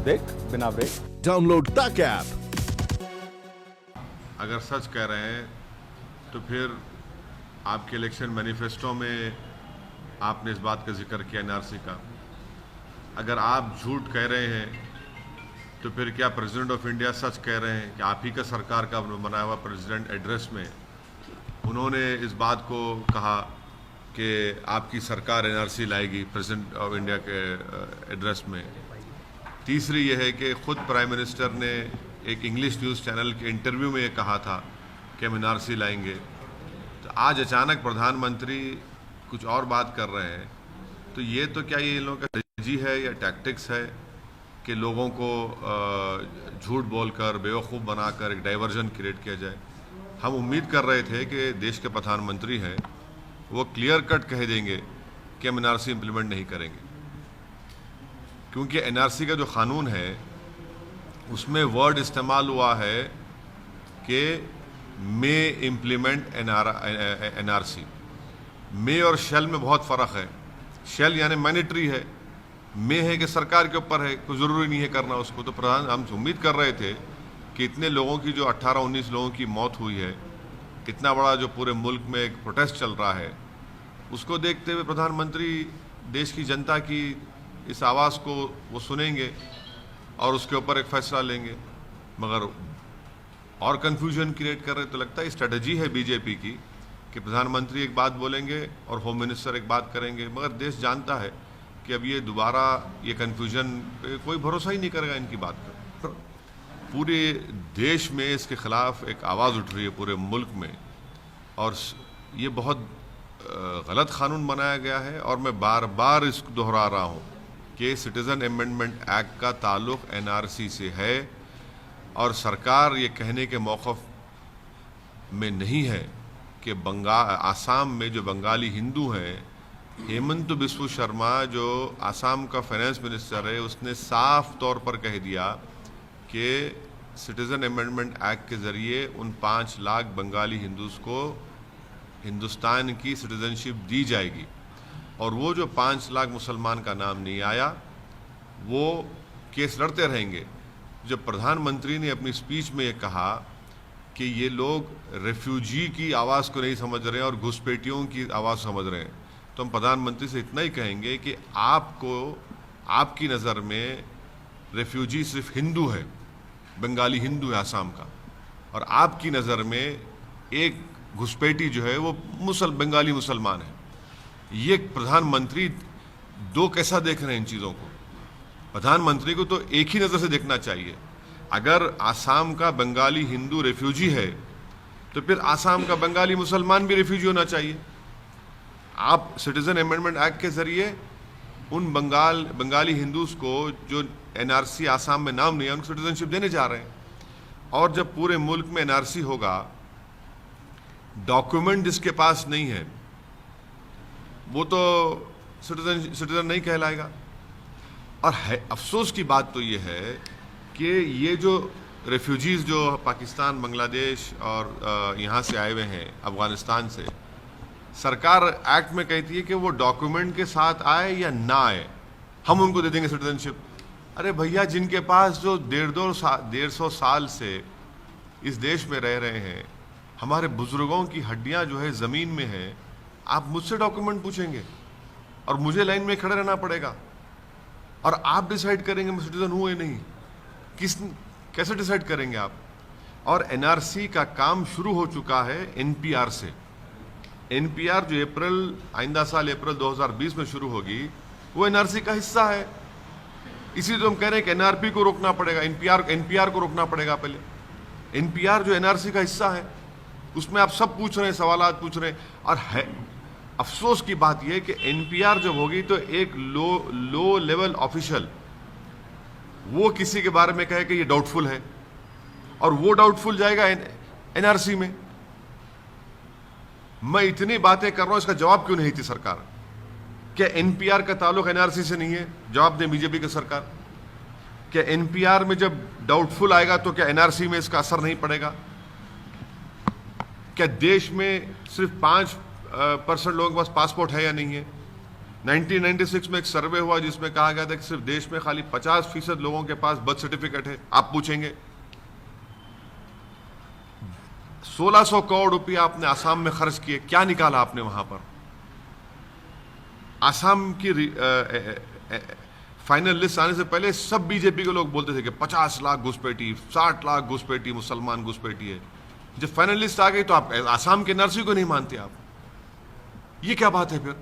देख बिना break. Download तक ऐप। अगर सच कह रहे हैं तो फिर आपके इलेक्शन मैनिफेस्टो में आपने इस बात का जिक्र किया एनआरसी का। अगर आप झूठ कह रहे हैं तो फिर क्या प्रेसिडेंट ऑफ इंडिया सच कह रहे हैं कि आप ही का सरकार का बनाया हुआ प्रेसिडेंट एड्रेस में उन्होंने इस बात को कहा कि आपकी सरकार एनआरसी लाएगी प्रेसिडेंट ऑफ इंडिया के एड्रेस में। तीसरी यह है कि ख़ुद प्राइम मिनिस्टर ने एक इंग्लिश न्यूज़ चैनल के इंटरव्यू में ये कहा था कि हम एनआरसी लाएंगे। तो आज अचानक प्रधानमंत्री कुछ और बात कर रहे हैं, तो ये तो क्या ये इन लोगों का स्ट्रेटजी है या टैक्टिक्स है कि लोगों को झूठ बोलकर बेवकूफ़ बनाकर एक डाइवर्जन क्रिएट किया जाए। हम उम्मीद कर रहे थे कि देश के प्रधानमंत्री हैं वो क्लियर कट कह देंगे कि हम एनआरसी इम्प्लीमेंट नहीं करेंगे, क्योंकि एनआरसी का जो कानून है उसमें वर्ड इस्तेमाल हुआ है कि मे इम्प्लीमेंट एनआरसी। मे और शेल में बहुत फ़र्क है। शेल यानी मैंडेटरी है, मे है कि सरकार के ऊपर है, कोई ज़रूरी नहीं है करना उसको। तो प्रधान हम उम्मीद कर रहे थे कि इतने लोगों की जो 18-19 लोगों की मौत हुई है, इतना बड़ा जो पूरे मुल्क में एक प्रोटेस्ट चल रहा है, उसको देखते हुए प्रधानमंत्री देश की जनता की इस आवाज़ को वो सुनेंगे और उसके ऊपर एक फ़ैसला लेंगे। मगर और कन्फ्यूजन क्रिएट कर रहे, तो लगता है स्ट्रेटजी है बीजेपी की कि प्रधानमंत्री एक बात बोलेंगे और होम मिनिस्टर एक बात करेंगे। मगर देश जानता है कि अब ये दोबारा ये कन्फ्यूजन पे कोई भरोसा ही नहीं करेगा इनकी बात पर। पूरे देश में इसके ख़िलाफ़ एक आवाज़ उठ रही है पूरे मुल्क में, और ये बहुत गलत कानून बनाया गया है। और मैं बार बार इसको दोहरा रहा हूँ कि सिटीज़न अमेंडमेंट एक्ट का ताल्लुक़ एनआरसी से है, और सरकार ये कहने के मौक़िफ़ में नहीं है कि आसाम में जो बंगाली हिंदू हैं, हेमंत बिस्व शर्मा जो आसाम का फाइनेंस मिनिस्टर है, उसने साफ तौर पर कह दिया कि सिटीज़न अमेंडमेंट एक्ट के ज़रिए उन 5 लाख बंगाली हिंदूज़ को हिंदुस्तान की सिटीज़नशिप दी जाएगी। और वो जो 5 लाख मुसलमान का नाम नहीं आया, वो केस लड़ते रहेंगे। जब प्रधानमंत्री ने अपनी स्पीच में ये कहा कि ये लोग रेफ्यूजी की आवाज़ को नहीं समझ रहे हैं और घुसपैठियों की आवाज़ समझ रहे हैं, तो हम प्रधानमंत्री से इतना ही कहेंगे कि आपको आपकी नज़र में रेफ्यूजी सिर्फ हिंदू है, बंगाली हिंदू है आसाम का, और आपकी नज़र में एक घुसपैठी जो है वो बंगाली मुसलमान है। ये प्रधानमंत्री दो कैसा देख रहे हैं इन चीज़ों को? प्रधानमंत्री को तो एक ही नज़र से देखना चाहिए। अगर आसाम का बंगाली हिंदू रेफ्यूजी है तो फिर आसाम का बंगाली मुसलमान भी रेफ्यूजी होना चाहिए। आप सिटीज़न अमेंडमेंट एक्ट के ज़रिए उन बंगाली हिंदूज़ को जो एनआरसी आसाम में नाम नहीं है उनको सिटीज़नशिप देने जा रहे हैं। और जब पूरे मुल्क में एनआरसी होगा, डॉक्यूमेंट जिसके पास नहीं है वो तो सिटीज़न नहीं कहलाएगा। और अफसोस की बात तो ये है कि ये जो रेफ्यूजीज़ जो पाकिस्तान, बांग्लादेश और यहाँ से आए हुए हैं अफ़गानिस्तान से, सरकार एक्ट में कहती है कि वो डॉक्यूमेंट के साथ आए या ना आए, हम उनको दे देंगे सिटीज़नशिप। अरे भैया, जिनके पास जो 150 साल से इस देश में रह रहे हैं, हमारे बुज़ुर्गों की हड्डियाँ जो है ज़मीन में है, आप मुझसे डॉक्यूमेंट पूछेंगे और मुझे लाइन में खड़े रहना पड़ेगा, और आप डिसाइड करेंगे मैं सिटीज़न हूँ या नहीं? कैसे डिसाइड करेंगे आप? और एनआरसी का काम शुरू हो चुका है एनपीआर से। एनपीआर जो आइंदा साल अप्रैल 2020 में शुरू होगी, वो एनआरसी का हिस्सा है। इसीलिए तो हम कह रहे हैं कि एनआरपी को रोकना पड़ेगा, एनपीआर को रोकना पड़ेगा पहले। एनपीआर जो एनआरसी का हिस्सा है, उसमें आप सब पूछ रहे हैं, सवालात पूछ रहे हैं। और है अफसोस की बात यह है कि एनपीआर जब होगी तो एक लो लेवल ऑफिशियल वो किसी के बारे में कहे कि ये डाउटफुल है, और वो डाउटफुल जाएगा एनआरसी में। मैं इतनी बातें कर रहा हूं, इसका जवाब क्यों नहीं थी सरकार? क्या एनपीआर का ताल्लुक एनआरसी से नहीं है? जवाब दें बीजेपी की सरकार। क्या एनपीआर में जब डाउटफुल आएगा तो क्या एनआरसी में इसका असर नहीं पड़ेगा? क्या देश में सिर्फ 5% लोगों के पास पासपोर्ट है या नहीं है? 1996 में एक सर्वे हुआ जिसमें कहा गया था कि सिर्फ देश में खाली 50% लोगों के पास बर्थ सर्टिफिकेट है। आप पूछेंगे 1600 करोड़ रुपया आपने आसाम में खर्च किए, क्या निकाला आपने वहां पर? आसाम की फाइनल लिस्ट आने से पहले सब बीजेपी के लोग बोलते थे कि 50 लाख घुसपैठी, 60 लाख घुसपैठी, मुसलमान घुसपैठी है। जब फाइनल लिस्ट आ गई तो आप आसाम के नर्सी को नहीं मानते आप। ये क्या बात है फिर?